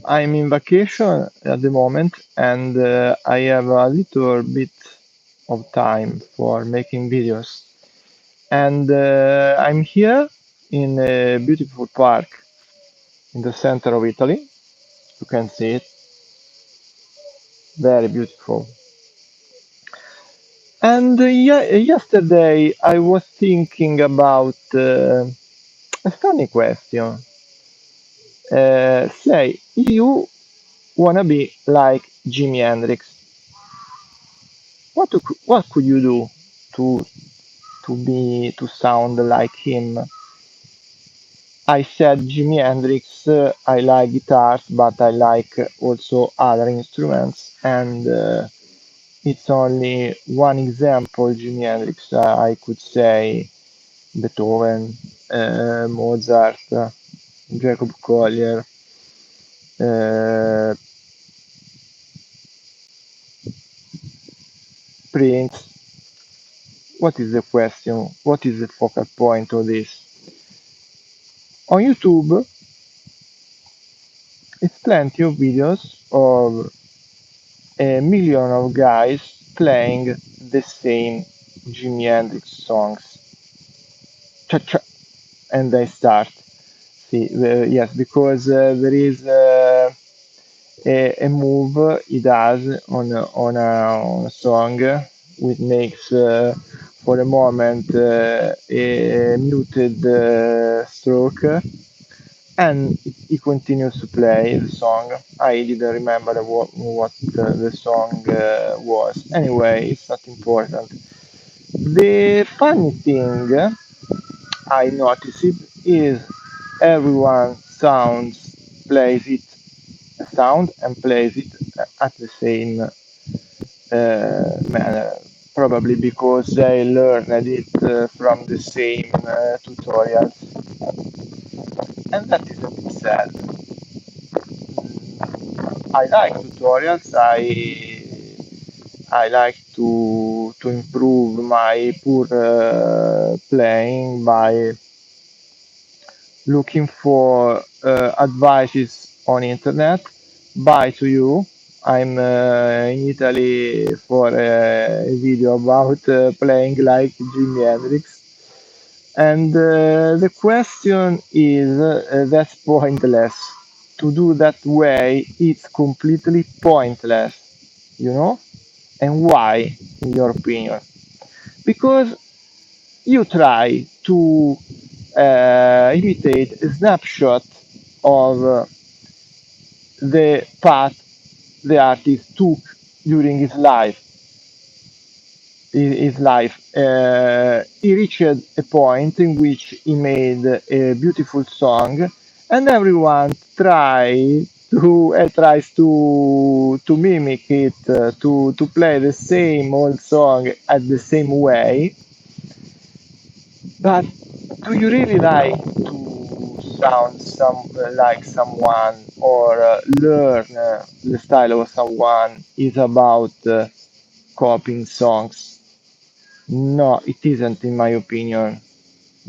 I'm in vacation at the moment, and I have a little bit of time for making videos. And I'm here in a beautiful park in the center of Italy. You can see it, very beautiful. And yesterday I was thinking about a funny question. Say, if you wanna be like Jimi Hendrix, what could you do to to sound like him? I said Jimi Hendrix. I like guitars, but I like also other instruments, and it's only one example. Jimi Hendrix. I could say Beethoven, Mozart, Jacob Collier, uh, Prince. What is the question? What is the focal point of this? On YouTube, it's plenty of videos of a million of guys playing the same Jimi Hendrix songs. Cha-cha, and they start. See, yes, because there is a move he does on a song which makes for a moment a muted stroke, and he continues to play the song. I didn't remember what the song was. Anyway, it's not important. The funny thing I noticed is everyone sounds plays it sound and plays it at the same manner. Probably because they learned it from the same tutorials, and that is a bit sad. I like tutorials. I like to improve my poor playing by looking for advices on internet. Bye to you. I'm in Italy for a video about playing like Jimi Hendrix. And the question is that's pointless. To do that way, it's completely pointless, you know? And why, in your opinion? Because you try to imitate a snapshot of the path the artist took during his life. He reached a point in which he made a beautiful song, and everyone tries to mimic it, to play the same old song at the same way. But do you really like to sound like someone, or learn the style of someone is about copying songs? No, it isn't, in my opinion,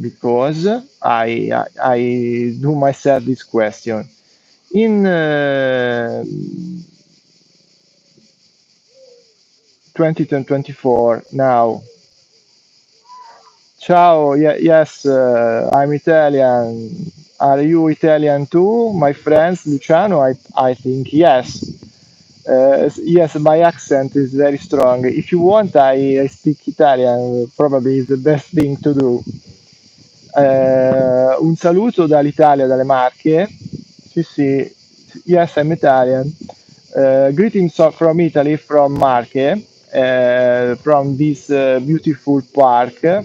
because I do myself this question. In 2024 now. Ciao, yes, I'm Italian. Are you Italian too, my friends? Luciano, I think yes. Yes, my accent is very strong. If you want, I speak Italian, probably is the best thing to do. Un saluto dall'Italia, dalle Marche. Sì, sì. Yes, I'm Italian. Greetings from Italy, from Marche, from this beautiful park.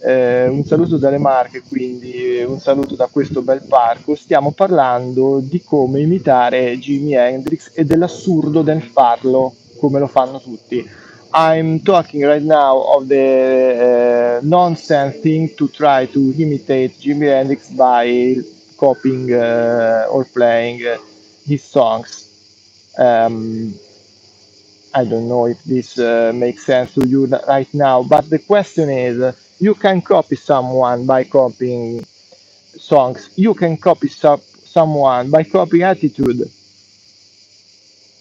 Un saluto dalle Marche, quindi un saluto da questo bel parco. Stiamo parlando di come imitare Jimi Hendrix e dell'assurdo del farlo, come lo fanno tutti. I'm talking right now of the nonsense thing to try to imitate Jimi Hendrix by copying or playing his songs. Um, I don't know if this makes sense to you right now, but the question is, you can copy someone by copying songs. You can copy someone by copying attitude.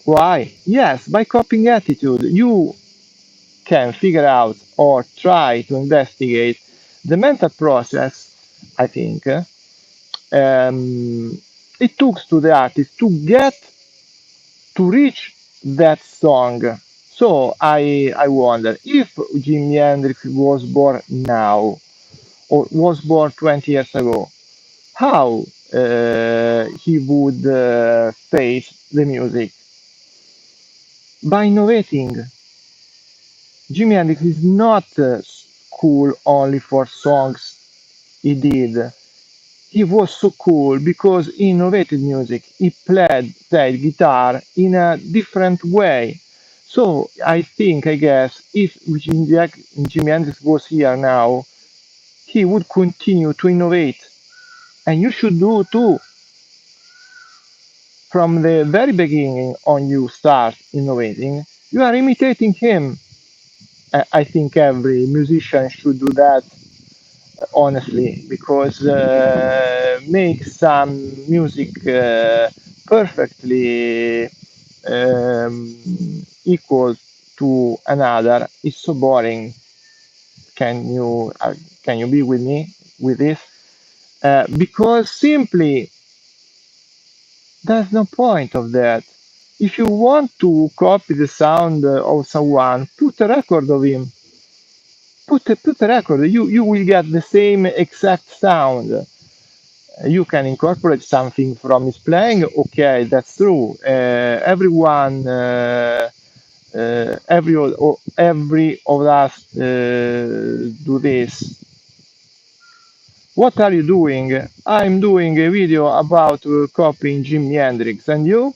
Why? Yes, by copying attitude, you can figure out or try to investigate the mental process, I think, it took to the artist to get to reach that song. So I wonder if Jimi Hendrix was born now or was born 20 years ago, how he would face the music by innovating. Jimi Hendrix is not cool only for songs he did. He was so cool because he innovated music. He played guitar in a different way. So I think, I guess, if Jimi Hendrix was here now, he would continue to innovate. And you should do too. From the very beginning on you start innovating, you are imitating him. I think every musician should do that honestly, because make some music perfectly equal to another is so boring. Can you can you be with me with this? Because simply there's no point of that. If you want to copy the sound of someone, put a record of him. Put a record. You will get the same exact sound. You can incorporate something from his playing. Okay, that's true. Everyone, every of us do this. What are you doing? I'm doing a video about copying Jimi Hendrix, and you?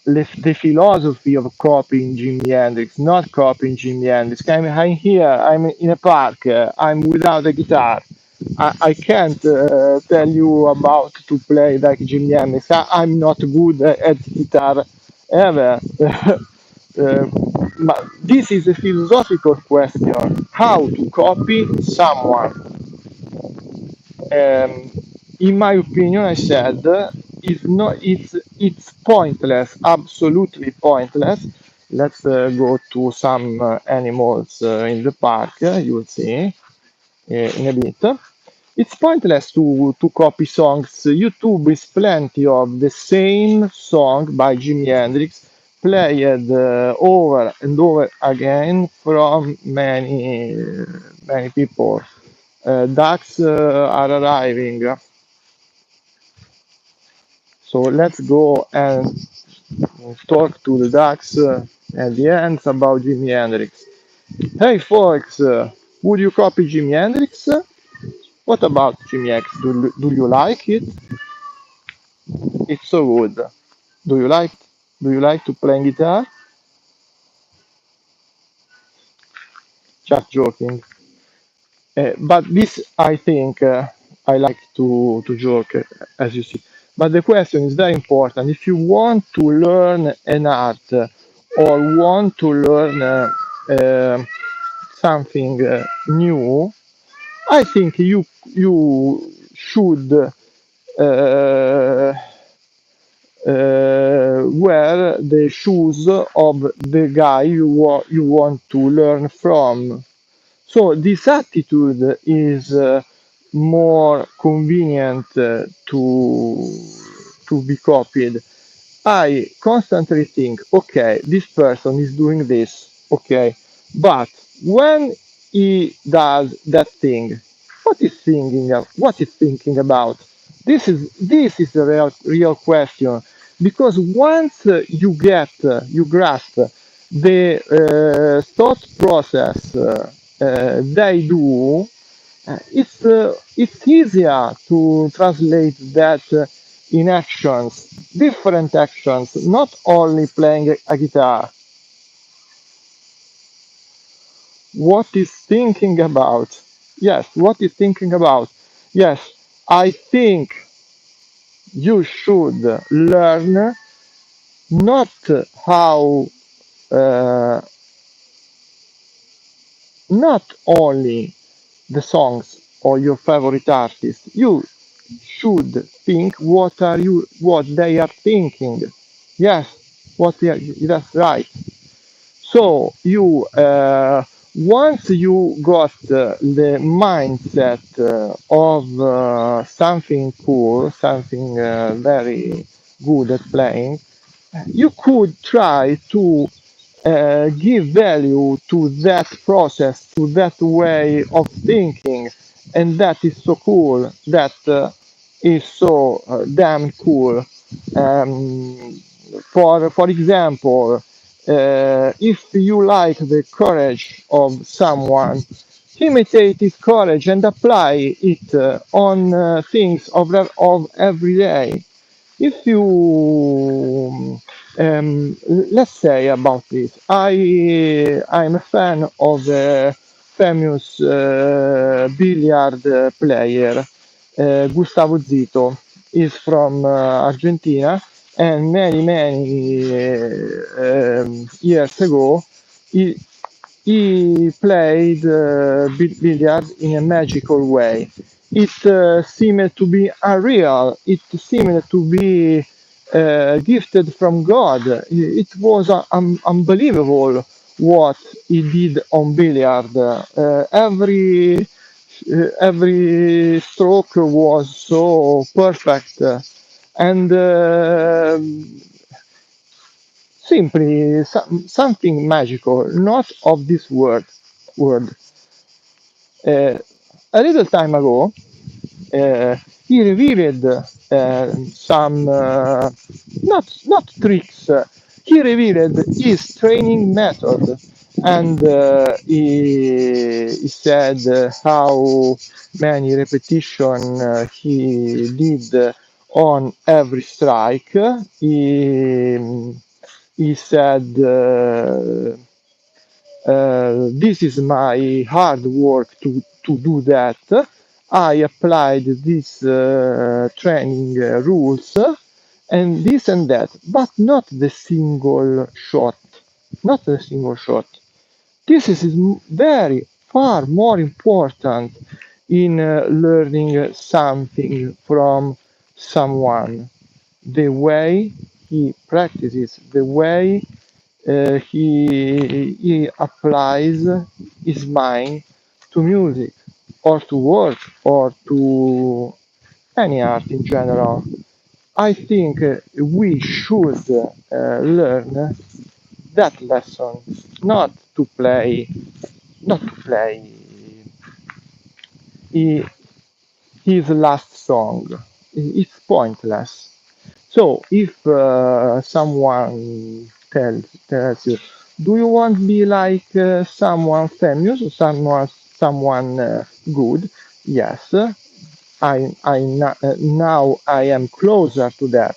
The philosophy of copying Jimi Hendrix, not copying Jimi Hendrix. I'm here, I'm in a park, I'm without a guitar. I can't tell you about to play like Jimi Hendrix. I'm not good at guitar ever. Uh, but this is a philosophical question: how to copy someone. um, in my opinion, I said, it's pointless, absolutely pointless. Let's go to some animals in the park. You will see in a bit. It's pointless to copy songs. YouTube is plenty of the same song by Jimi Hendrix played over and over again from many people. Ducks are arriving, so let's go and talk to the ducks at the end about Jimi Hendrix. Hey folks, would you copy Jimi Hendrix? What about Jimi Hendrix? Do you like it? It's so good. Do you like do you like to play guitar? Just joking. But this, I think, I like to joke, as you see. But the question is very important. If you want to learn an art or want to learn something new, I think you should wear the shoes of the guy you want to learn from. So this attitude is more convenient to be copied. I constantly think, okay, this person is doing this, okay, but when he does that thing, what is thinking about? This is the real question, because once you grasp the thought process they do, it's easier to translate that in actions, different actions, not only playing a guitar. What is thinking about? Yes, what is thinking about? Yes, I think you should learn not how, uh, not only the songs or your favorite artist. You should think what they are thinking. Yes, that's right. So you once you got the mindset of something cool, something very good at playing, you could try to give value to that process, to that way of thinking, and that is so cool. That is so damn cool. For example, if you like the courage of someone, imitate his courage and apply it on things of every day. If you let's say about this, I'm a fan of a famous billiard player, Gustavo Zito. Is from Argentina, and many years ago he he played billiard in a magical way. It seemed to be unreal. It seemed to be gifted from God. It was unbelievable what he did on billiard. Every stroke was so perfect, and simply something magical, not of this world. Uh, a little time ago, uh, he revealed some not tricks. He revealed his training method, and he said how many repetition he did on every strike. He said this is my hard work to do that. I applied these training rules and this and that, but not the single shot. Not the single shot. This is very far more important in learning something from someone. The way he practices, the way he applies his mind to music or to work or to any art in general. I think we should learn that lesson, not to play, not to play hi- his last song. It's pointless. So if someone tells you, do you want to be like someone famous or someone good? Yes, now I am closer to that.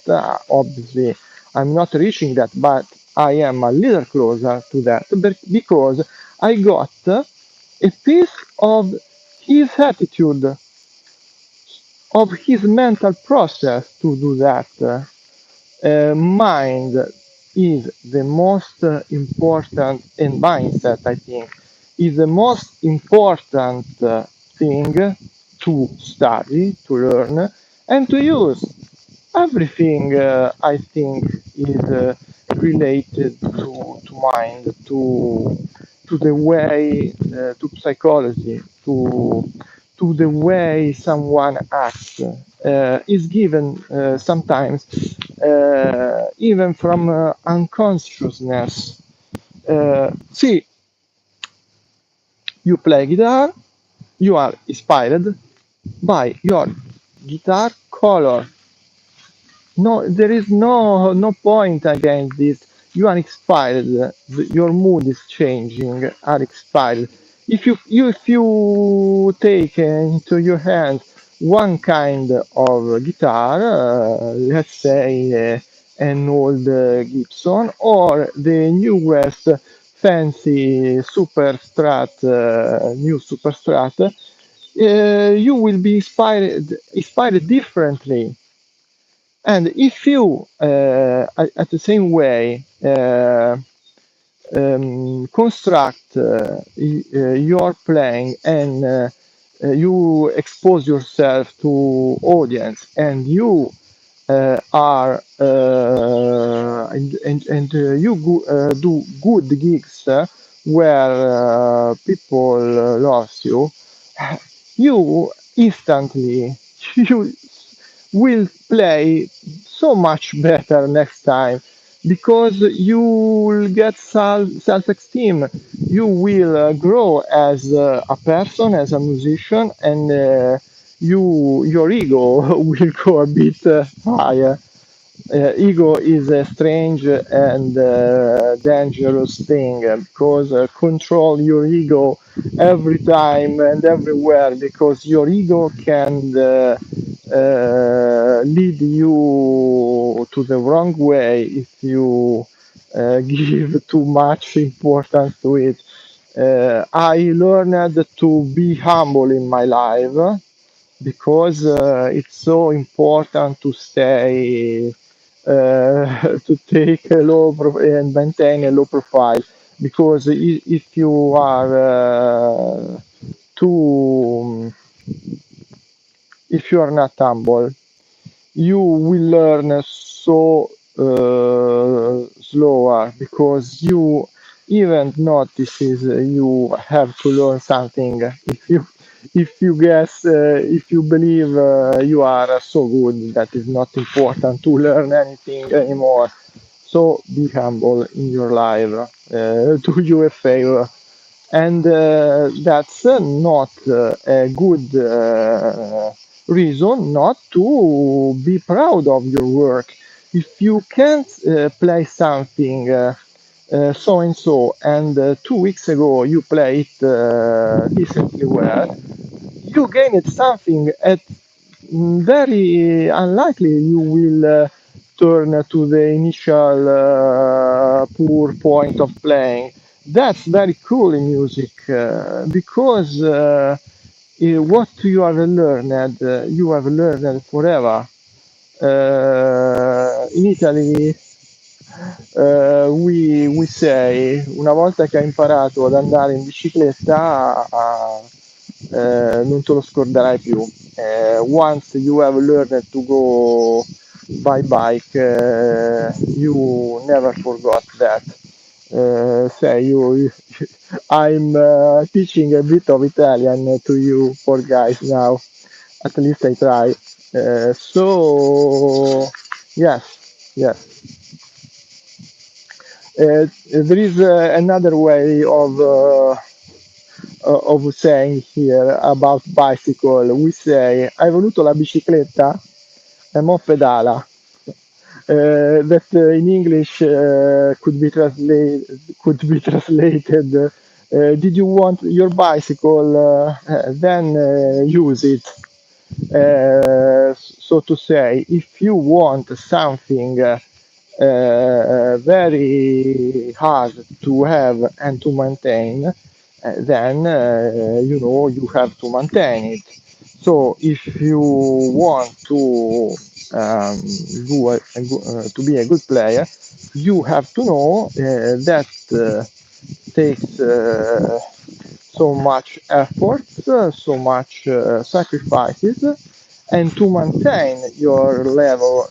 Obviously, I'm not reaching that, but I am a little closer to that because I got a piece of his attitude, of his mental process to do that. Mind is the most important, and mindset, I think, is the most important thing to study, to learn, and to use. Everything, I think, is related to mind, to the way, to psychology, to the way someone acts. Is given sometimes even from unconsciousness. See, you play guitar, you are inspired by your guitar color. No, there is no point against this. You are expired. Your mood is changing. Are expired. If you take into your hands one kind of guitar, let's say an old Gibson or the newest fancy Super Strat, new Super Strat, you will be inspired differently. And if you, at the same way, construct your playing and you expose yourself to audience, and you are and you do good gigs where people loves you, you instantly you will play so much better next time because you will get self-esteem. You will grow as a person, as a musician, and your ego will go a bit higher. Ego is a strange and dangerous thing because control your ego every time and everywhere because your ego can lead you to the wrong way if you give too much importance to it. I learned to be humble in my life because it's so important to stay to take a and maintain a low profile because if you are too if you are not humble you will learn so slower because you even notices you have to learn something if you guess if you believe you are so good that is not important to learn anything anymore, so be humble in your life. Do you a favor, and that's not a good reason not to be proud of your work. If you can't play something so and so, and 2 weeks ago you played decently well, you gained something at very unlikely you will turn to the initial poor point of playing. That's very cool in music because what you have learned forever. In Italy we say una volta che hai imparato ad andare in bicicletta non te lo scorderai più. Once you have learned to go by bike, you never forgot that. Say I'm teaching a bit of Italian to you poor guys now. At least I try. So yes, yes. There is another way of saying here about bicycle. We say hai voluto la bicicletta? E mo pedala. That in English could be translated. Did you want your bicycle? Then use it. So to say, if you want something very hard to have and to maintain, then you have to maintain it. So if you want to to be a good player, you have to know that takes so much effort, so much sacrifices, and to maintain your level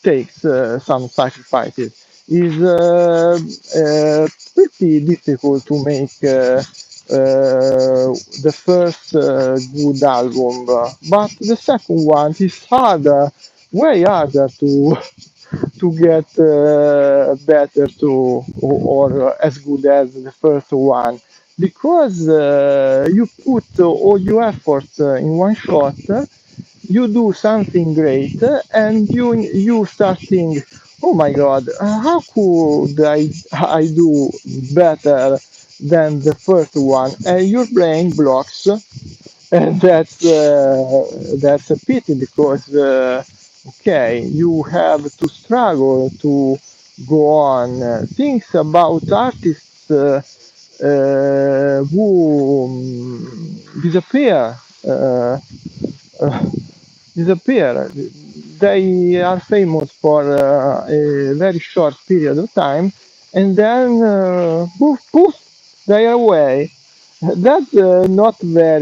takes some sacrifices. Is pretty difficult to make the first good album, but the second one is harder, way harder to to get better to or as good as the first one because you put all your efforts in one shot, you do something great, and you start thinking, oh my god, how could I do better than the first one, and your brain blocks, and that's a pity because okay, you have to struggle to go on. Things about artists who disappear. Uh, Disappear. They are famous for a very short period of time, and then poof, poof, they are away. That's not very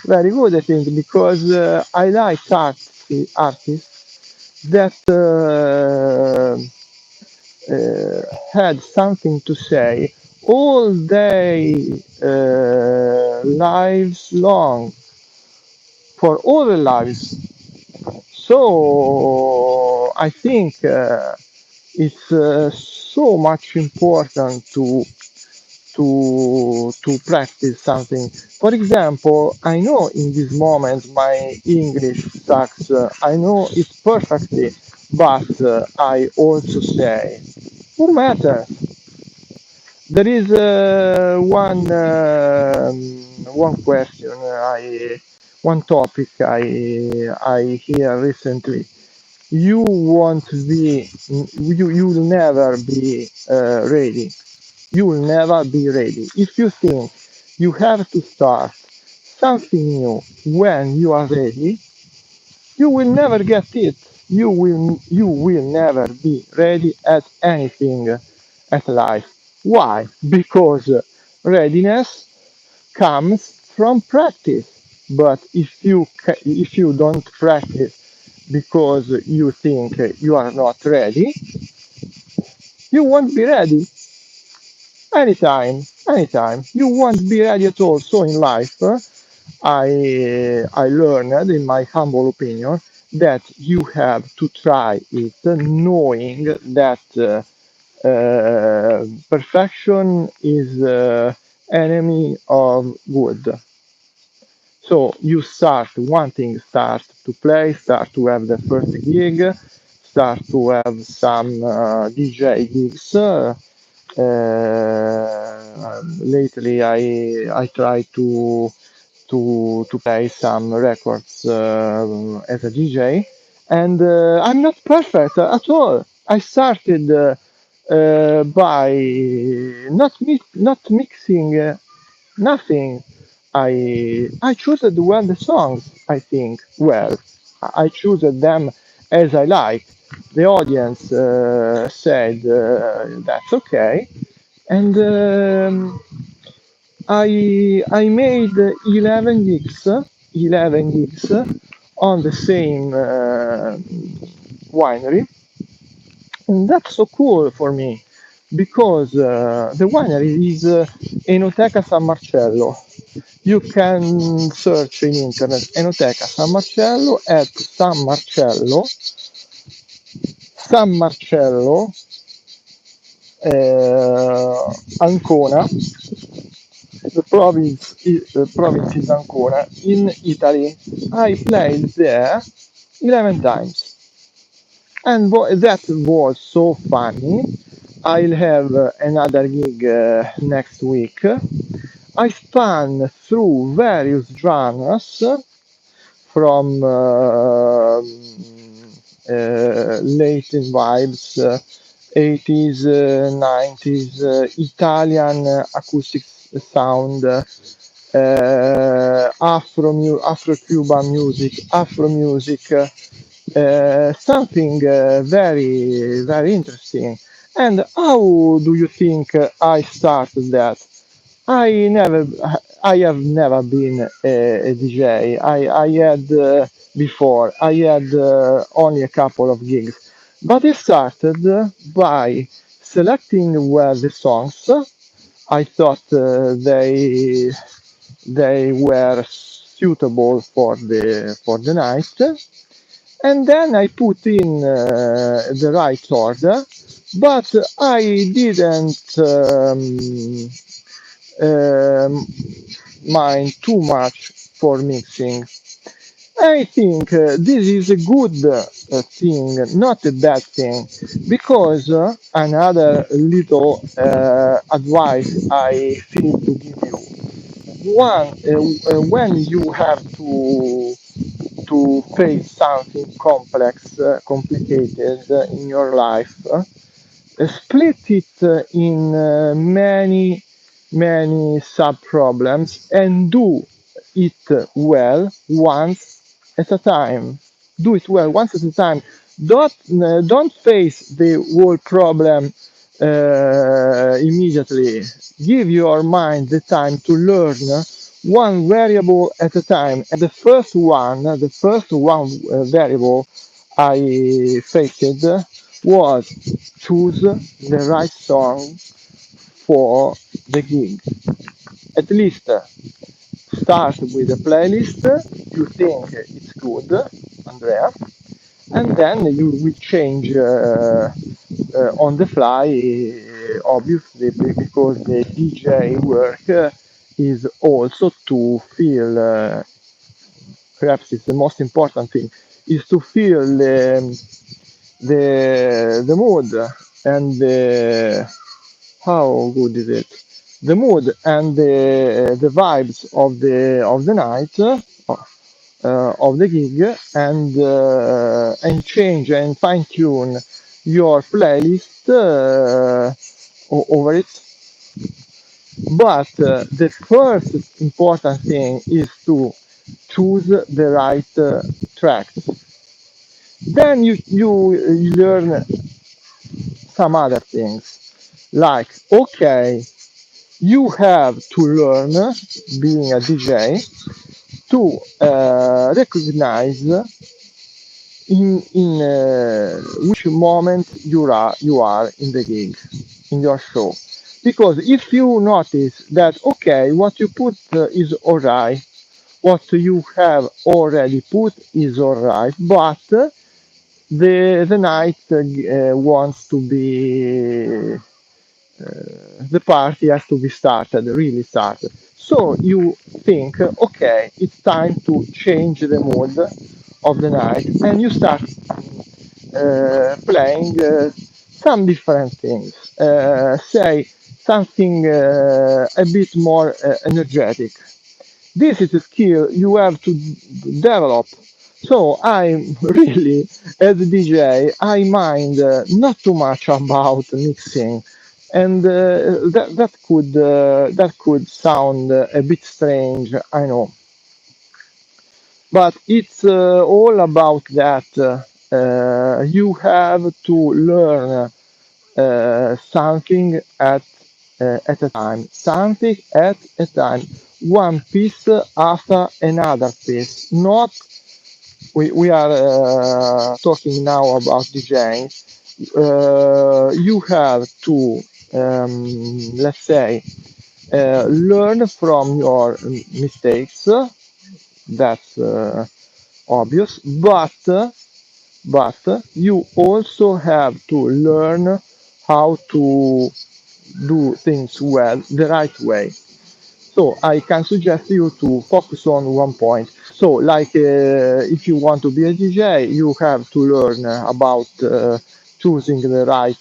good, I think, because I like artists that had something to say all day lives long, for all the lives. So I think it's so much important to practice something. For example, I know in this moment my English sucks. I know it perfectly, but I also say, no matter. There is one question one topic I hear recently. You won't be you'll never be ready. You will never be ready. If you think you have to start something new when you are ready, you will never get it. You will never be ready at anything at life. Why? Because readiness comes from practice. But if you don't practice because you think you are not ready, you won't be ready anytime. You won't be ready at all. So in life, I learned, in my humble opinion, that you have to try it, knowing that perfection is enemy of good. So you start wanting, start to play, start to have the first gig, start to have some DJ gigs. Lately, I try to play some records as a DJ, and I'm not perfect at all. I started by not mixing nothing. I chose well the songs. I think well. I chose them as I like. The audience said that's okay, and I made 11 gigs on the same winery, and that's so cool for me because the winery is Enoteca San Marcello. You can search in internet Enoteca San Marcello at San Marcello, Ancona. The province is Ancona in Italy. I played there 11 times, and that was so funny. I'll have another gig next week. I span through various genres from Latin vibes, 80s, 90s, Italian acoustic sound, Afro-Cuban music, Afro music, something very interesting. And how do you think I started that? I never, I have never been a DJ. I had before. I had only a couple of gigs, but I started by selecting well the songs. I thought they were suitable for the night, and then I put in the right order, but I didn't. Um, mind too much for mixing. I think this is a good thing, not a bad thing, because another little advice I feel to give you. One, when you have to face something complex, complicated in your life, split it in many sub problems and do it well once at a time. Do it well once at a time. Don't face the whole problem immediately. Give your mind the time to learn one variable at a time. And the first one variable I faced was choose the right song for the gig. At least start with a playlist you think it's good, Andrea, and then you will change on the fly, obviously, because the DJ work is also to feel, perhaps it's the most important thing, is to feel the mood and how good is it? The mood and the vibes of the night, of the gig, and change and fine tune your playlist over it. But the first important thing is to choose the right tracks. Then you learn some other things, like, okay, you have to learn, being a DJ, to recognize in which moment you are in the gig, in your show. Because if you notice that, okay, what you put is alright, what you have already put is alright, but the night wants to be, the party has to be started, really started. So you think, okay, it's time to change the mood of the night, and you start playing some different things. Say something a bit more energetic. This is a skill you have to develop. So I really, as a DJ, I mind not too much about mixing, and that could sound a bit strange, I know, but it's all about that. You have to learn something at a time, something at a time, one piece after another piece. Not we are talking now about DJing. You have to, let's say, learn from your mistakes. That's obvious, but you also have to learn how to do things well the right way. So I can suggest you to focus on one point. So, like, if you want to be a DJ, you have to learn about choosing the right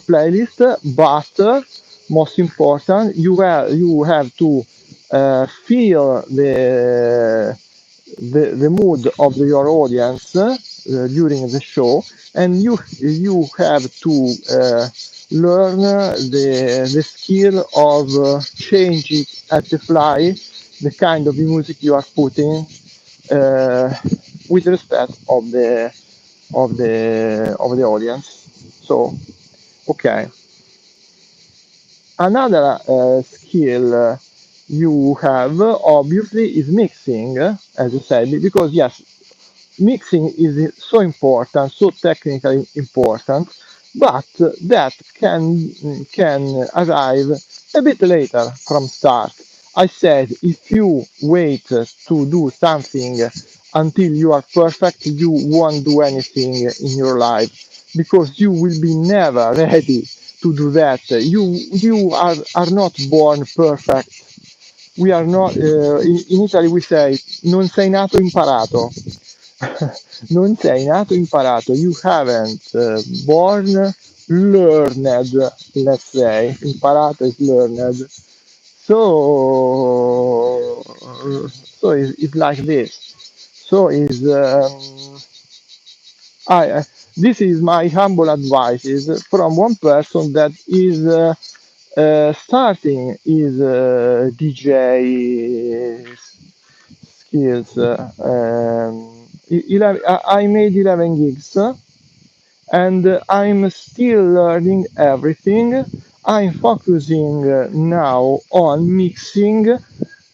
playlist, but most important, you have to feel the mood of your audience during the show, and you have to learn the skill of changing at the fly the kind of music you are putting uh, with respect of the audience. So, okay. Another skill you have obviously is mixing, as I said, because yes, mixing is so important, so technically important, but that can arrive a bit later from start. I said if you wait to do something until you are perfect, you won't do anything in your life because you will be never ready to do that. You are not born perfect. We are not. In Italy we say non sei nato imparato. Non sei nato imparato. You haven't born learned, let's say. Imparato is learned. So, it's like this. So is this is my humble advice is from one person that is starting his DJ skills. 11, I made 11 gigs, and I'm still learning everything. I'm focusing now on mixing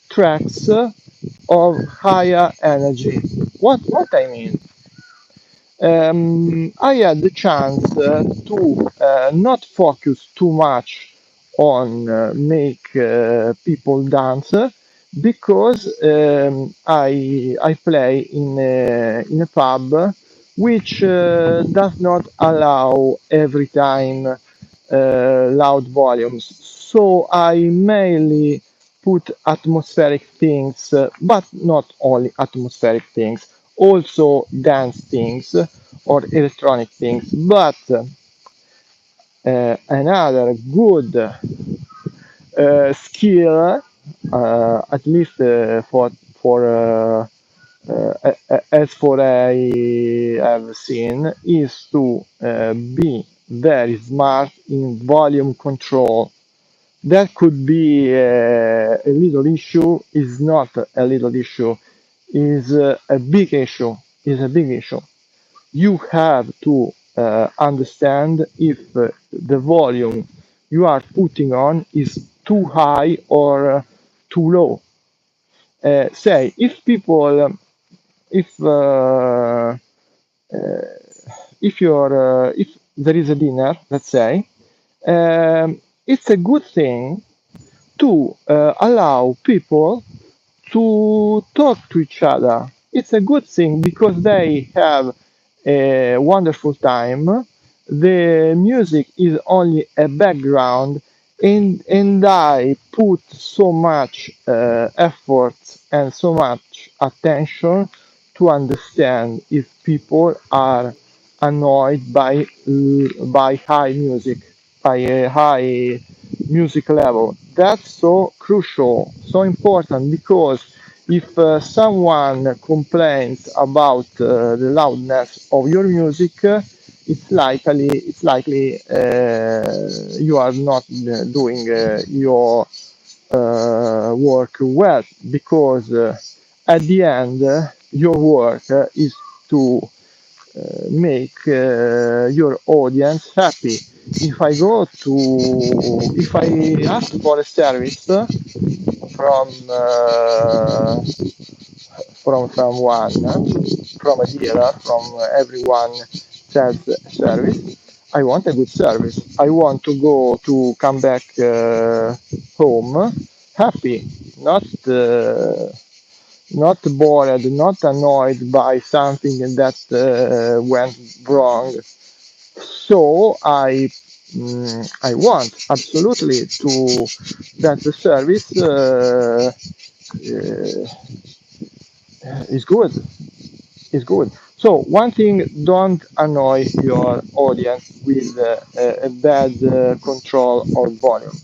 tracks of higher energy. What I mean? I had the chance to not focus too much on make people dance because I play in a pub which does not allow every time loud volumes. So I mainly put atmospheric things, but not only atmospheric things, also dance things or electronic things. But another good skill, at least as for I have seen, is to be very smart in volume control. That could be a little issue, is not a little issue, is a big issue, is a big issue. You have to understand if the volume you are putting on is too high or too low. Say, if people, if if there is a dinner, let's say, it's a good thing to allow people to talk to each other. It's a good thing because they have a wonderful time. The music is only a background, and I put so much effort and so much attention to understand if people are annoyed by high music, by a high music level. That's so crucial, so important because if someone complains about the loudness of your music, it's likely you are not doing your work well because at the end your work is to make your audience happy. If I ask for a service from from someone, from a dealer, from everyone sells service, I want a good service. I want to go to come back home happy, not not bored, not annoyed by something that went wrong. So I want absolutely to that the service is good, is good. So one thing, don't annoy your audience with a bad control of volume.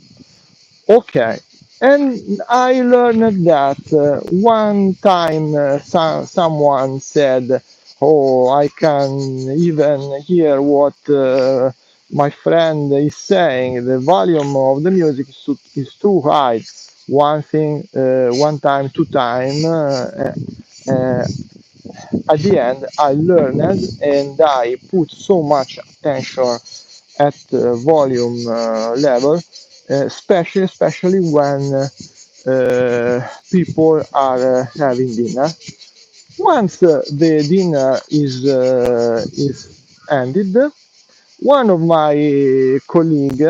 Okay, and I learned that one time someone said, "Oh, I can even hear what my friend is saying. The volume of the music is too high." One thing, one time, two time. Uh, at the end, I learned and I put so much attention at the volume level, especially when people are having dinner. Once the dinner is ended, one of my colleague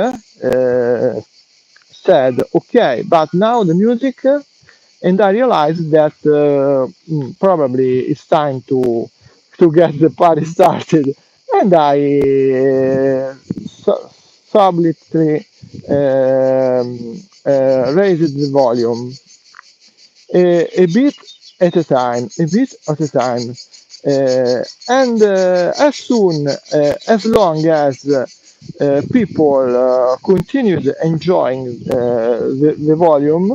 said, "Okay, but now the music," and I realized that probably it's time to get the party started, and I subtly raised the volume a bit at a time, a bit at a time. And as soon, as long as people continued enjoying the volume,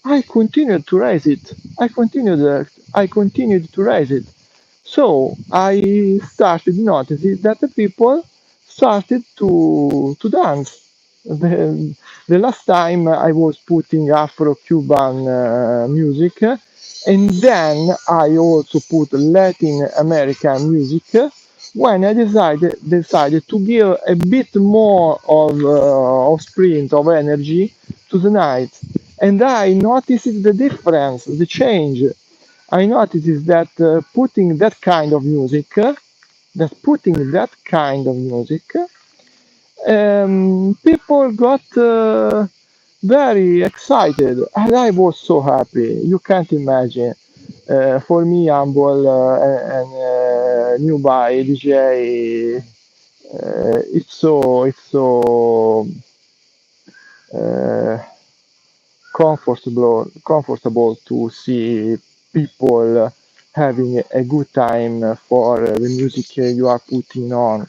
I continued to raise it. I continued to raise it. So I started noticing that the people started to dance. The last time I was putting Afro-Cuban music, and then I also put Latin American music. when I decided to give a bit more of sprint of energy to the night, and I noticed the difference, the change. I noticed that putting that kind of music, people got very excited, and I was so happy. You can't imagine. For me, humble and new by DJ, it's so uh, comfortable to see people having a good time for the music you are putting on.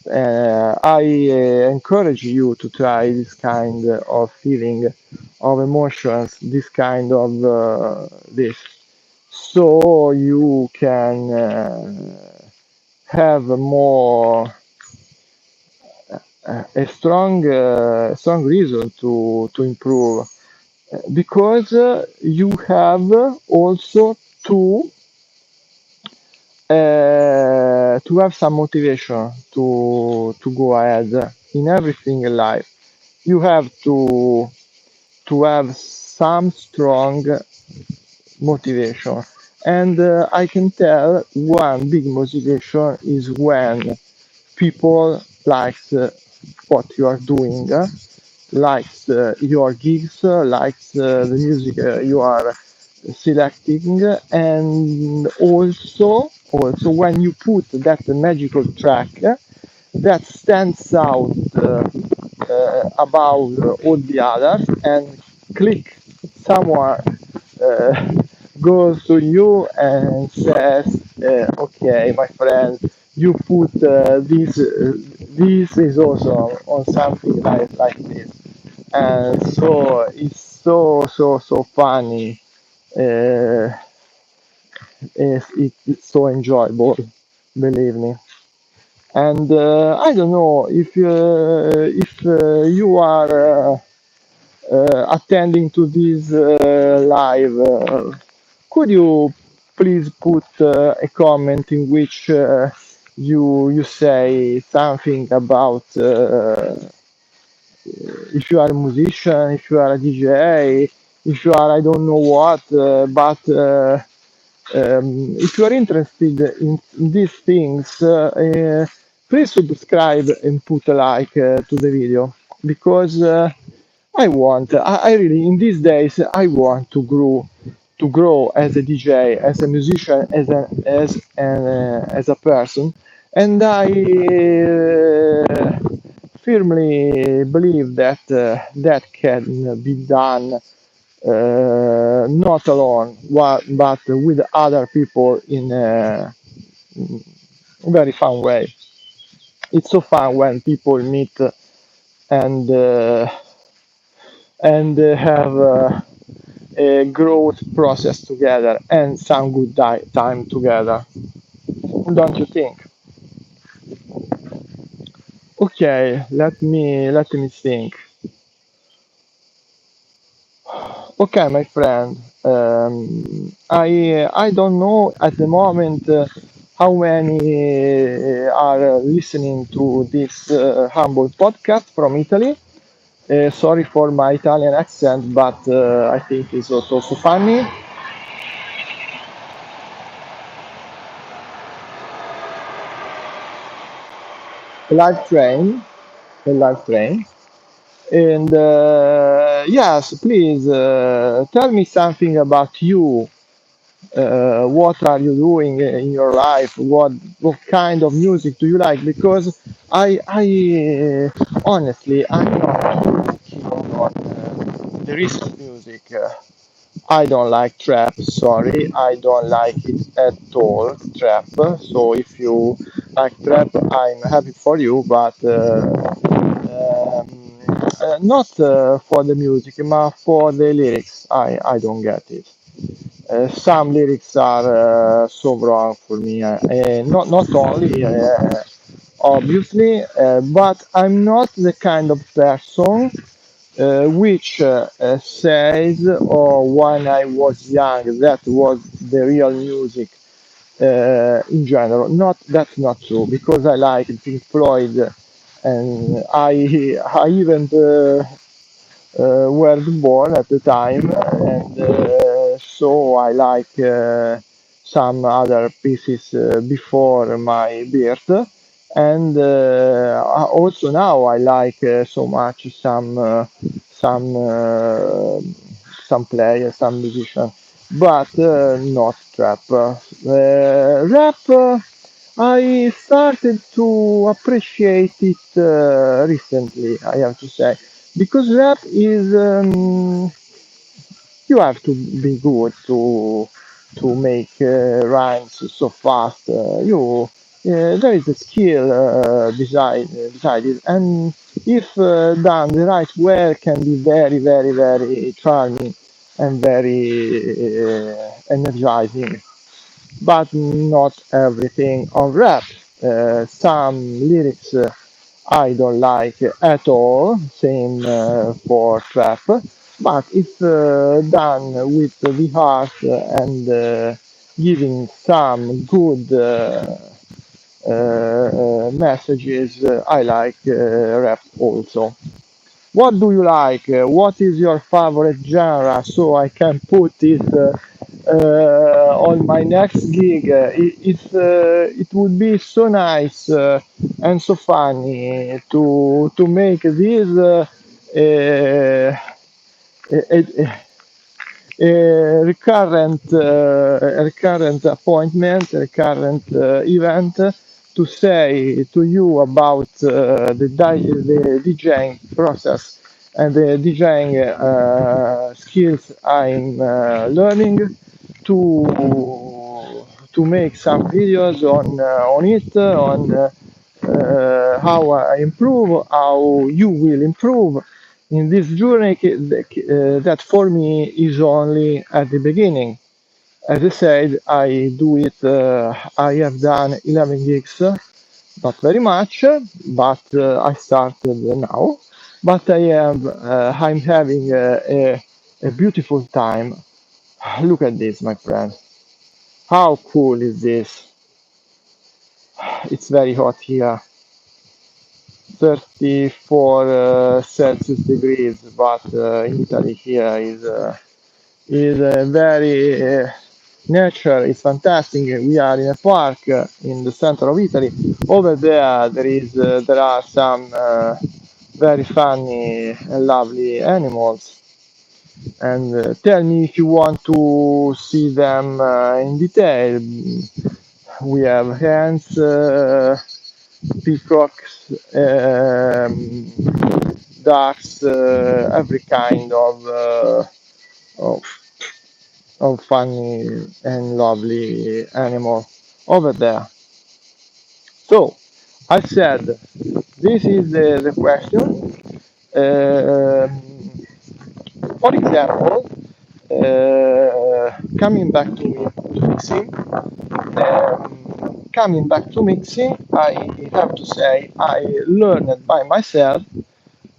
I encourage you to try this kind of feeling, of emotions, this kind of this, so you can have more a strong reason to improve, because you have also to have some motivation to go ahead in everything in life. You have to have some strong motivation, and I can tell one big motivation is when people likes what you are doing, likes your gigs, likes the music you are selecting, and also when you put that magical track that stands out about all the others, and click, someone uh, goes to you and says, okay, my friend, you put this is awesome on something like this. And so it's so funny. uh, it's so enjoyable, believe me. And I don't know if you are attending to this live. Could you please put a comment in which you say something about if you are a musician, if you are a DJ, if you are I don't know what, but if you are interested in these things, please subscribe and put a like to the video, because I really, in these days, I want to grow as a DJ, as a musician, as a person, and I firmly believe that that can be done not alone, but with other people in a very fun way. It's so fun when people meet and uh, and have a growth process together and some good time together. Don't you think? Okay, let me think. Okay, my friend. I don't know at the moment how many are listening to this humble podcast from Italy. Sorry for my Italian accent, but I think it's also funny. A live train, a live train. And yes, please tell me something about you. What are you doing in your life? What kind of music do you like? Because honestly, I'm not keen on the recent music. I don't like trap. Sorry, I don't like it at all. Trap. So if you like trap, I'm happy for you, but not for the music, but for the lyrics. I don't get it. Some lyrics are so wrong for me. Not only, obviously, but I'm not the kind of person which says, "Oh, when I was young, that was the real music." in general. Not That's not true, because I like Pink Floyd, and I even were born at the time, and so I like some other pieces before my birth, and also now I like so much some uh, some players, some musicians, but not rap. Rap. I started to appreciate it recently, I have to say, because rap is you have to be good to make rhymes so fast. There is a skill beside it, and if done the right way, can be very, very, very charming and very energizing, but not everything on rap. Some lyrics I don't like at all, same for trap, but if done with the heart and giving some good messages, I like rap also. What do you like? What is your favorite genre? So I can put it on my next gig. It would be so nice and so funny to make this a, a recurrent appointment, a recurrent event to say to you about the DJing process and the DJing skills I'm learning to make some videos on it, on how I improve, how you will improve in this journey that for me is only at the beginning. As I said, I do it. I have done 11 gigs, not very much, but I started now. But I'm having a beautiful time. Look at this, my friend. How cool is this? It's very hot here, 34 Celsius degrees, but in Italy here is very nature is fantastic. We are in a park in the center of Italy. Over there, there are some very funny and lovely animals. And tell me if you want to see them in detail. We have hens, peacocks, ducks, every kind of funny and lovely animal over there. So I said this is the question. For example, coming back to mixing, I have to say I learned by myself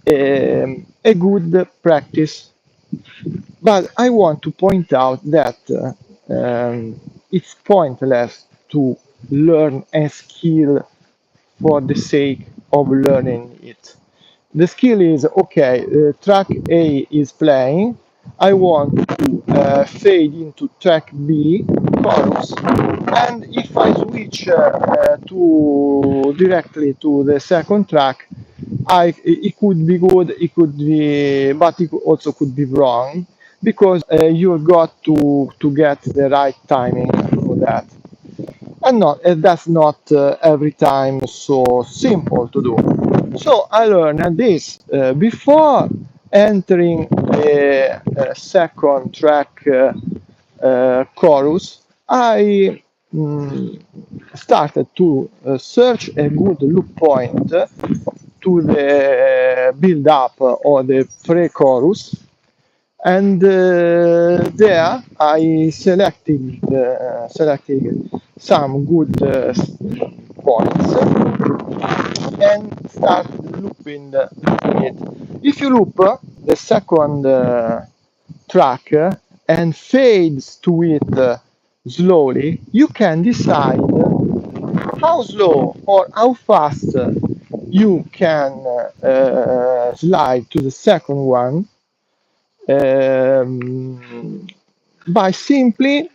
a good practice. But I want to point out that it's pointless to learn a skill for the sake of learning it. The skill is okay, track A is playing. I want to fade into track B chorus, and if I switch to directly to the second track, it could be good, it could be, but it also could be wrong because you've got to get the right timing for that. And not that's not every time so simple to do. So I learned this before entering the second track chorus. I started to search a good loop point to the build up or the pre-chorus, and there I selected some good points and start looping it. If you loop the second track and fades to it slowly, you can decide how slow or how fast you can slide to the second one, um, by simply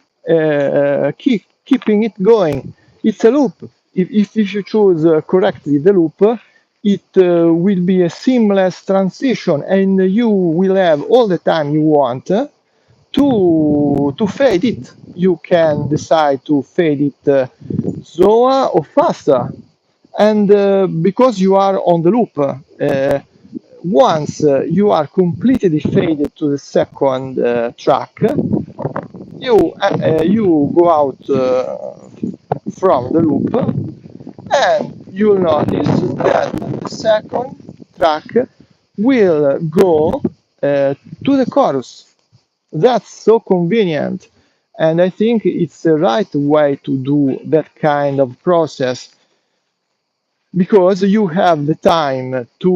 keeping it going. It's a loop. If you choose correctly the loop, it will be a seamless transition, and you will have all the time you want to fade it. You can decide to fade it slower or faster, and because you are on the loop, once you are completely faded to the second track, you go out from the loop, and you'll notice that the second track will go to the chorus. That's so convenient, and I think it's the right way to do that kind of process, because you have the time to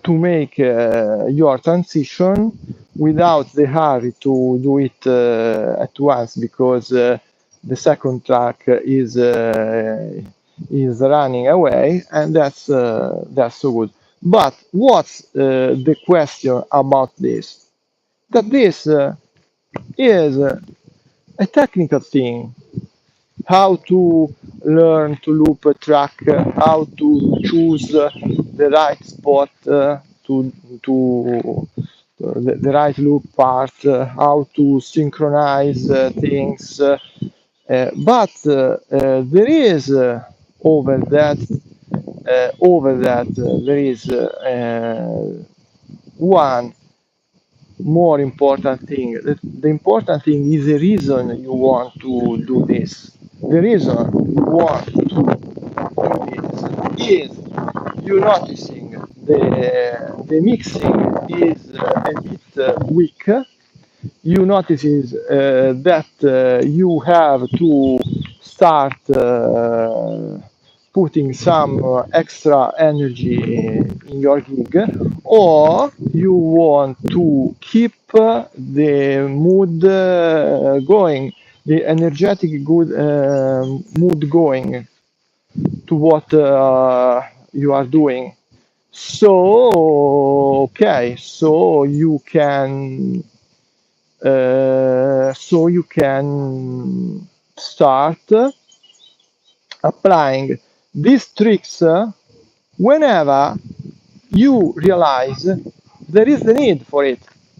make your transition without the hurry to do it at once, because the second track is running away, and that's so good. But what's the question about this? That this is a technical thing. How to learn to loop a track, how to choose the right spot to the right loop part, how to synchronize things. But there is there is one more important thing. The important thing is the reason you want to do this. The reason you want to do this is you noticing the mixing is a bit weak. You notice is that you have to start putting some extra energy in your gig, or you want to keep the mood going, the energetic good mood going to what you are doing. So okay, so you can start applying these tricks whenever you realize there is the need for it.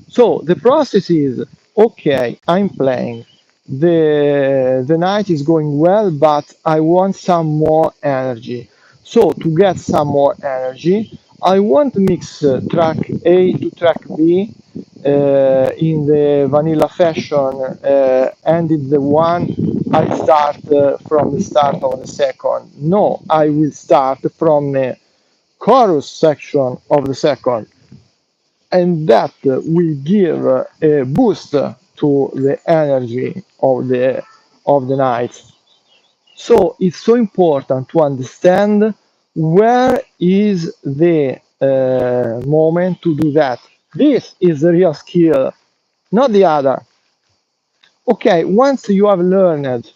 So the process is, okay, I'm playing. The night is going well, but I want some more energy. So to get some more energy, I want to mix track A to track B in the vanilla fashion, and in the one I start from the start of the second. No, I will start from the chorus section of the second, and that will give a boost to the energy of the night. So it's so important to understand where is the moment to do that. This is the real skill, not the other. Okay, once you have learned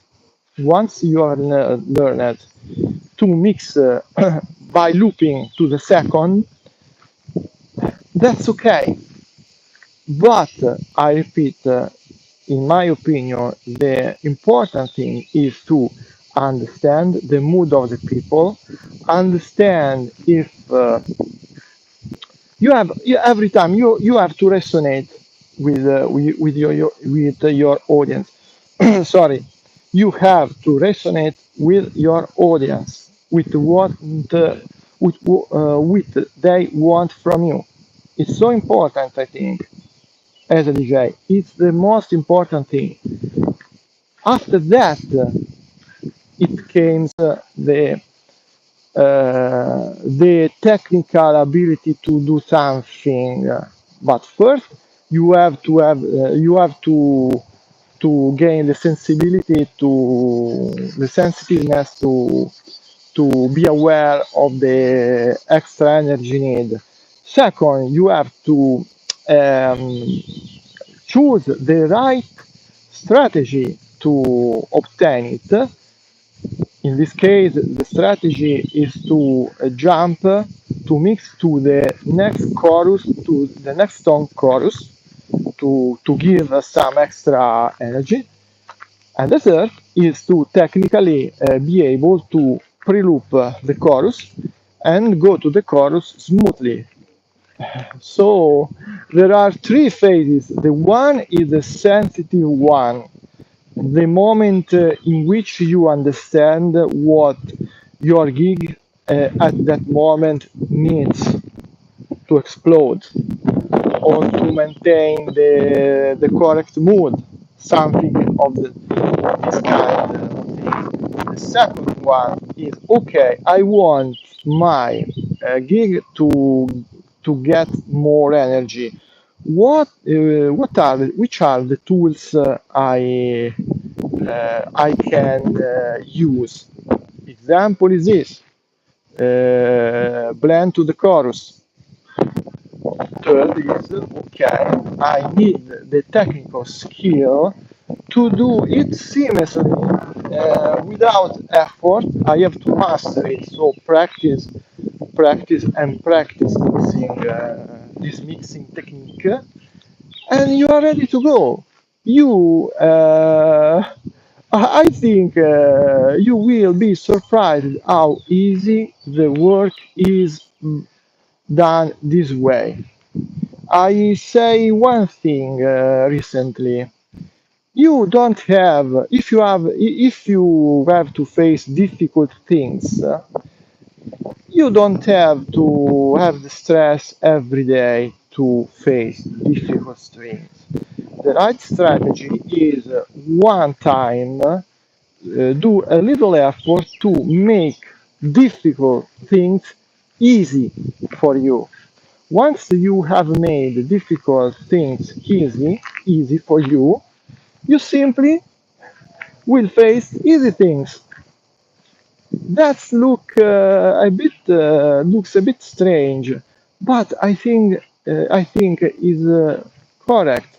to mix by looping to the second, that's okay. But I repeat, in my opinion, the important thing is to understand the mood of the people, understand if every time you have to resonate with your audience. Sorry, you have to resonate with your audience, with what with they want from you. It's so important, I think, as a DJ. It's the most important thing. After that, it came the technical ability to do something. But first, you have to gain the sensibility, to the sensitiveness to be aware of the extra energy need. Second, you have to um, choose the right strategy to obtain it. In this case, the strategy is to jump to mix to the next chorus, to the next song chorus, to give some extra energy. And the third is to technically be able to pre-loop the chorus and go to the chorus smoothly. So there are three phases. The one is the sensitive one, the moment in which you understand what your gig at that moment needs to explode or to maintain the correct mood, something of this kind of thing. The second one is okay, I want my gig to get more energy. What are which are the tools I can use? Example is this: blend to the chorus. Third is okay, I need the technical skill to do it seamlessly without effort. I have to master it. So practice, practice, and practice using this mixing technique, and you are ready to go. You, I think you will be surprised how easy the work is done this way. I say one thing recently. You don't have, if you have to face difficult things, you don't have to have the stress every day to face difficult things. The right strategy is one time do a little effort to make difficult things easy for you. Once you have made difficult things easy for you, you simply will face easy things. That looks a bit strange, but I think is correct.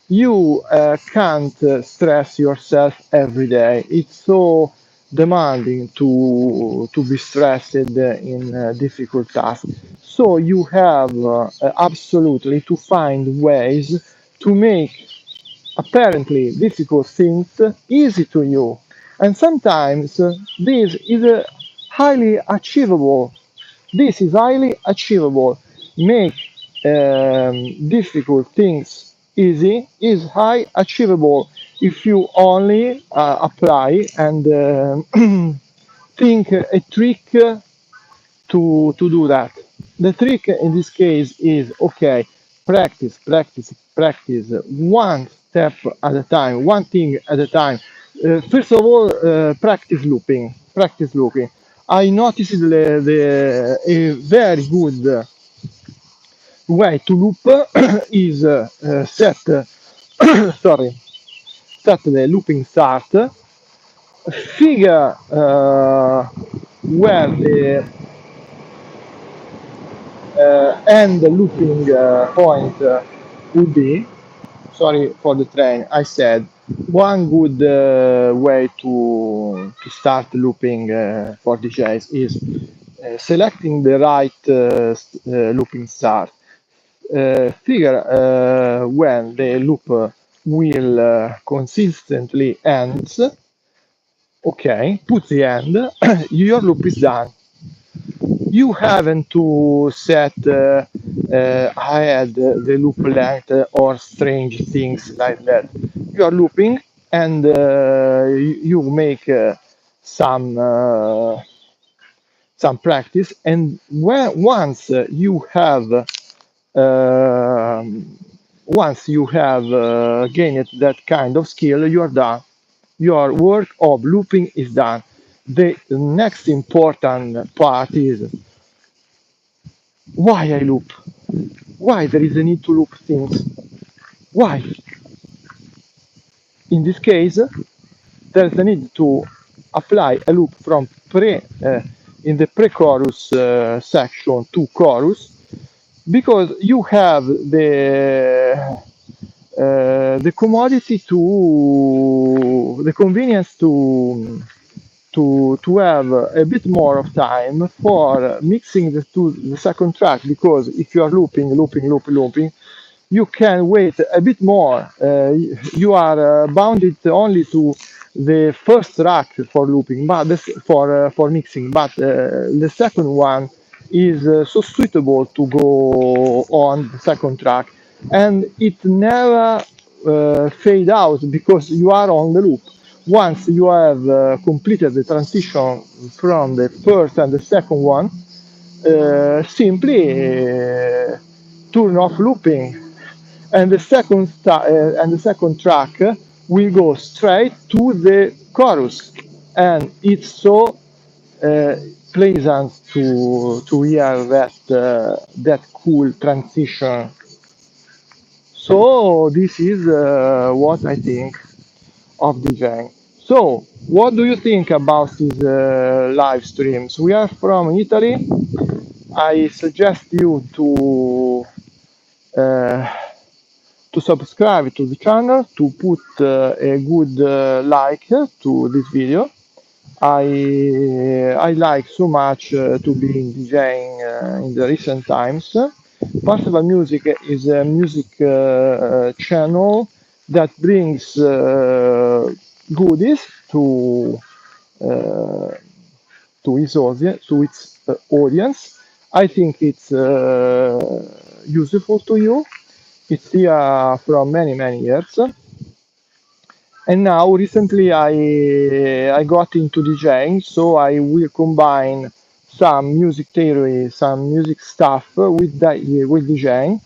You can't stress yourself every day. It's so demanding to be stressed in difficult tasks. So you have absolutely to find ways to make apparently difficult things easy to you. And sometimes this is highly achievable. This is highly achievable. Make difficult things easy is high achievable if you only apply and think a trick to do that. The trick in this case is okay, practice, practice, practice, one step at a time, one thing at a time. First of all, practice looping. Practice looping. I noticed a very good way to loop is sorry, set the looping start, figure where the end looping point would be. Sorry for the train. I said one good way to start looping for DJs is selecting the right looping start. Figure when the loop will consistently ends. Okay, put the end. Your loop is done. You haven't to set ahead the loop length or strange things like that. You are looping and you make some practice, and once you have gained that kind of skill, you are done. Your work of looping is done. The next important part is why I loop. Why there is a need to loop things? Why? In this case, there's a need to apply a loop from in the pre-chorus section to chorus. because you have the commodity to the convenience to have a bit more of time for mixing the second track, because if you are looping, you can wait a bit more. You are bounded only to the first track for looping, but for mixing. But the second one is so suitable to go on the second track, and it never fade out because you are on the loop. Once you have completed the transition from the first and the second one, simply turn off looping, and the second track will go straight to the chorus, and it's so uh, pleasant to hear that cool transition. So this is what I think of DJing. So, what do you think about these live streams? We are from Italy. I suggest you uh, to subscribe to the channel, to put a good like to this video. I like so much to be in DJing in the recent times. Festival Music is a music channel that brings goodies uh, to its audience. I think it's useful to you. It's here from many years, and now recently I got into DJing, so I will combine some music theory, some music stuff with DJing.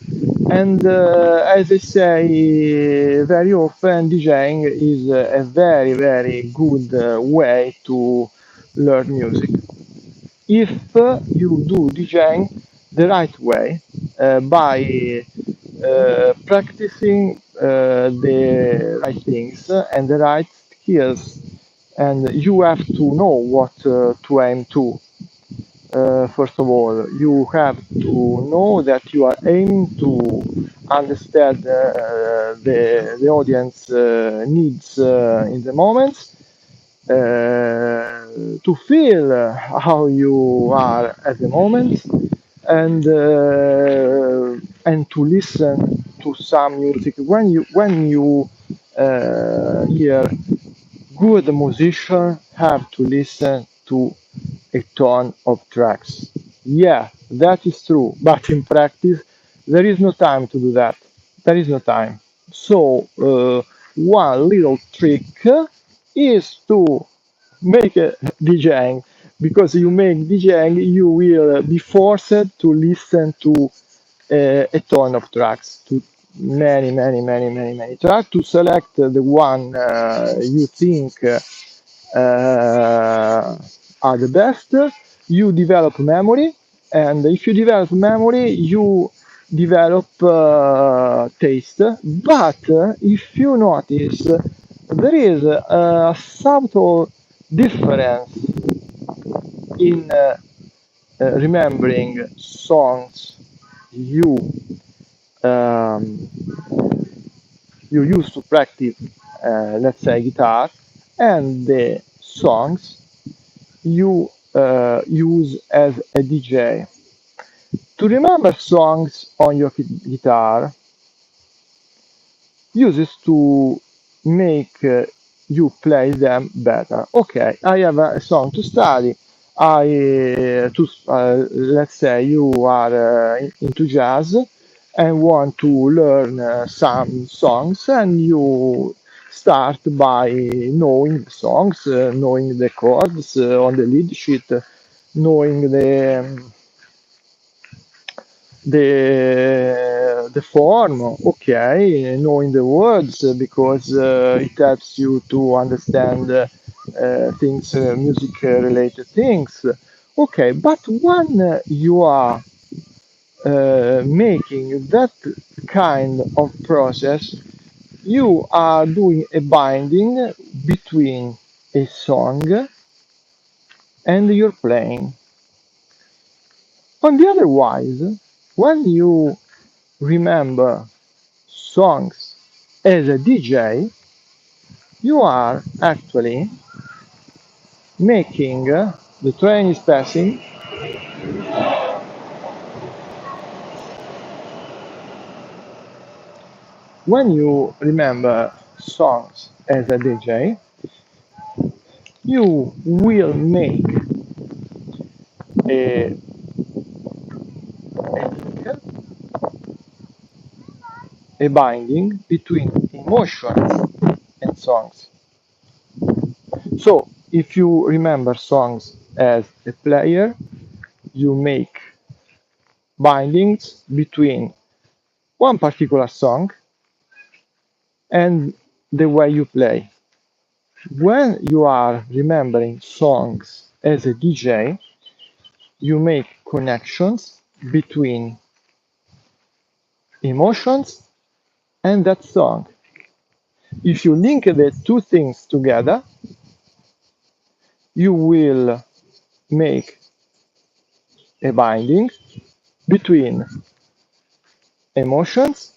And as I say very often, DJing is a very good way to learn music if you do DJing the right way, by practicing the right things and the right skills, and you have to know what to aim to. First of all, you have to know that you are aiming to understand the audience needs in the moment, to feel how you are at the moment, and to listen to some music. When you hear good musician, have to listen to a ton of tracks. Yeah, that is true, but in practice there is no time to do that. There is no time. So one little trick is to make a DJing, because you make DJing, you will be forced to listen to a ton of tracks, to many tracks, to select the one you think are the best. You develop memory, and if you develop memory, you develop taste. But if you notice, there is a subtle difference in remembering songs you um, you used to practice, let's say guitar, and the songs you use as a DJ. To remember songs on your guitar uses to make you play them better. Okay, I have a song to study. Let's say you are into jazz and want to learn some songs, and you start by knowing the songs, knowing the chords on the lead sheet, knowing the form, okay, knowing the words, because it helps you to understand things, music related things. Okay, but when you are making that kind of process, you are doing a binding between a song and your playing. On the otherwise, When you remember songs as a DJ, you are actually making the train is passing. When you remember songs as a DJ, you will make a, a binding between emotions and songs. So, if you remember songs as a player, you make bindings between one particular song and the way you play. When you are remembering songs as a DJ, you make connections between emotions and that song. If you link the two things together, you will make a binding between emotions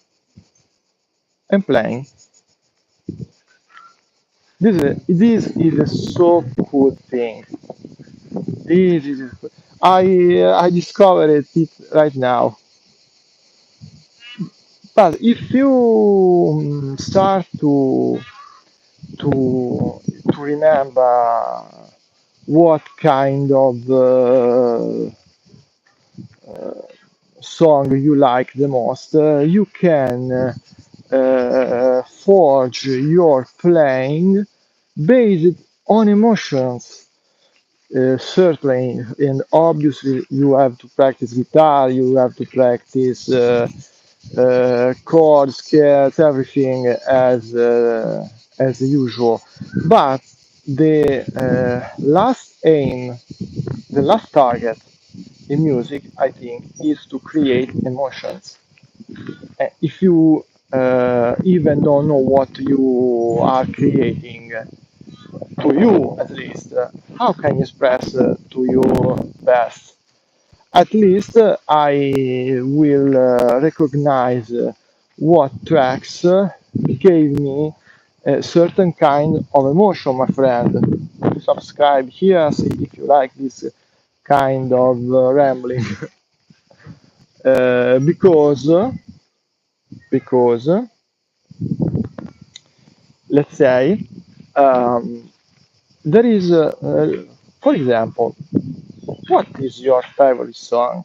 and playing. This is a so cool thing. This is I discovered it right now. But if you start to remember what kind of song you like the most, you can forge your playing based on emotions. Certainly, and obviously, you have to practice guitar, you have to practice chords, scales, everything as usual. But the last aim, the last target in music, I think, is to create emotions. If you even don't know what you are creating, to you at least, how can you express to your best? At least I will recognize what tracks gave me a certain kind of emotion, my friend. Subscribe here, see if you like this kind of rambling. Because let's say there is for example, what is your favorite song?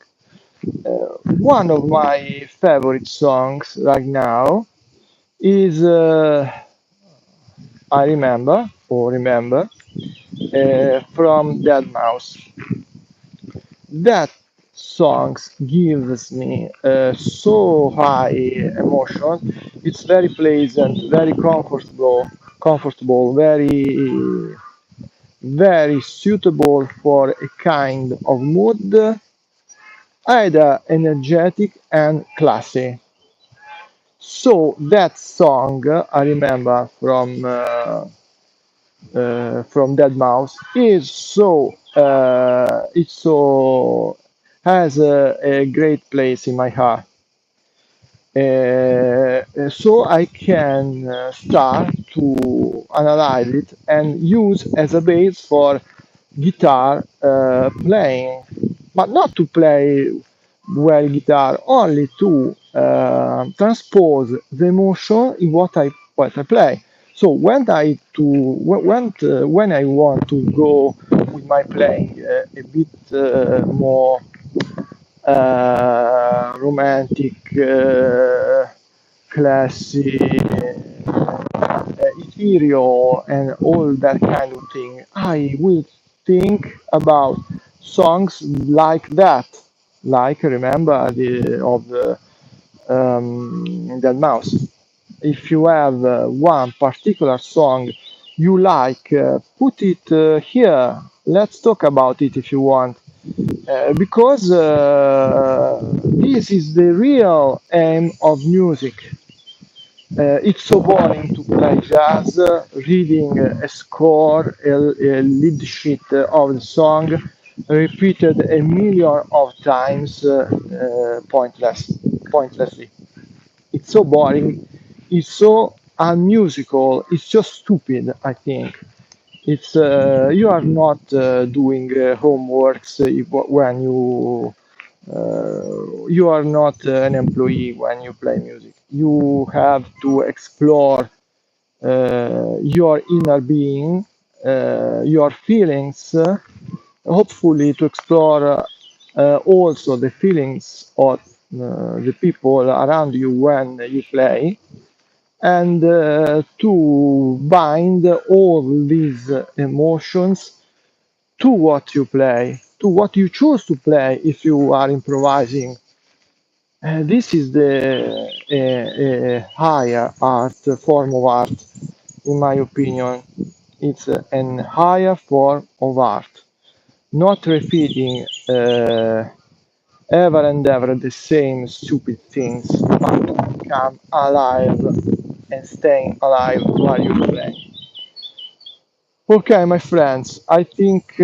One of my favorite songs right now is I remember from Dead Mouse. That songs gives me so high emotion. It's very pleasant, very comfortable, very suitable for a kind of mood, either energetic and classy. So that song I remember from Dead Mouse is so it's so has a great place in my heart. So I can start to analyze it and use as a base for guitar playing, but not to play well guitar, only to transpose the emotion in what I play. So when I want to go with my playing a bit more romantic, classy, ethereal, and all that kind of thing, I will think about songs like that. Like remember the of the Dead Mouse. If you have one particular song you like, put it here. Let's talk about it if you want. Because this is the real aim of music. It's so boring to play jazz, reading a score, a lead sheet of the song. repeated a million of times pointlessly. It's so boring. It's so unmusical. It's just stupid, I think. It's you are not doing homeworks when you are not an employee when you play music. You have to explore your inner being, your feelings, hopefully to explore also the feelings of the people around you when you play, and to bind all these emotions to what you play, to what you choose to play if you are improvising. This is the higher art, form of art, in my opinion. It's an higher form of art, not repeating ever and ever the same stupid things, but to become alive and staying alive while you play. Okay, my friends, I think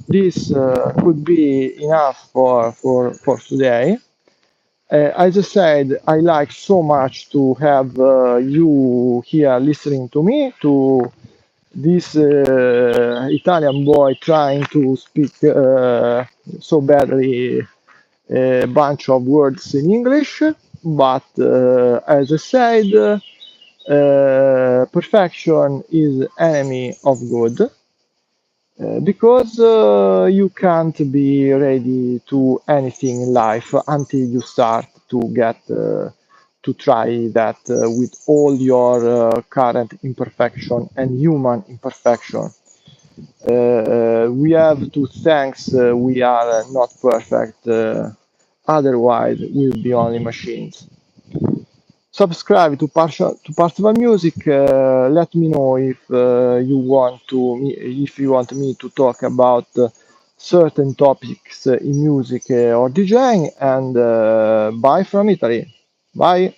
this could be enough for today. As I said, I like so much to have you here listening to me, to this Italian boy trying to speak so badly a bunch of words in English. But as I said, perfection is enemy of good, because you can't be ready to anything in life until you start to get to try that with all your current imperfection and human imperfection. We have to thanks we are not perfect, otherwise we'll be only machines. Subscribe to Partial Music. Let me know if you want me to talk about certain topics in music or DJing. And bye from Italy. Bye.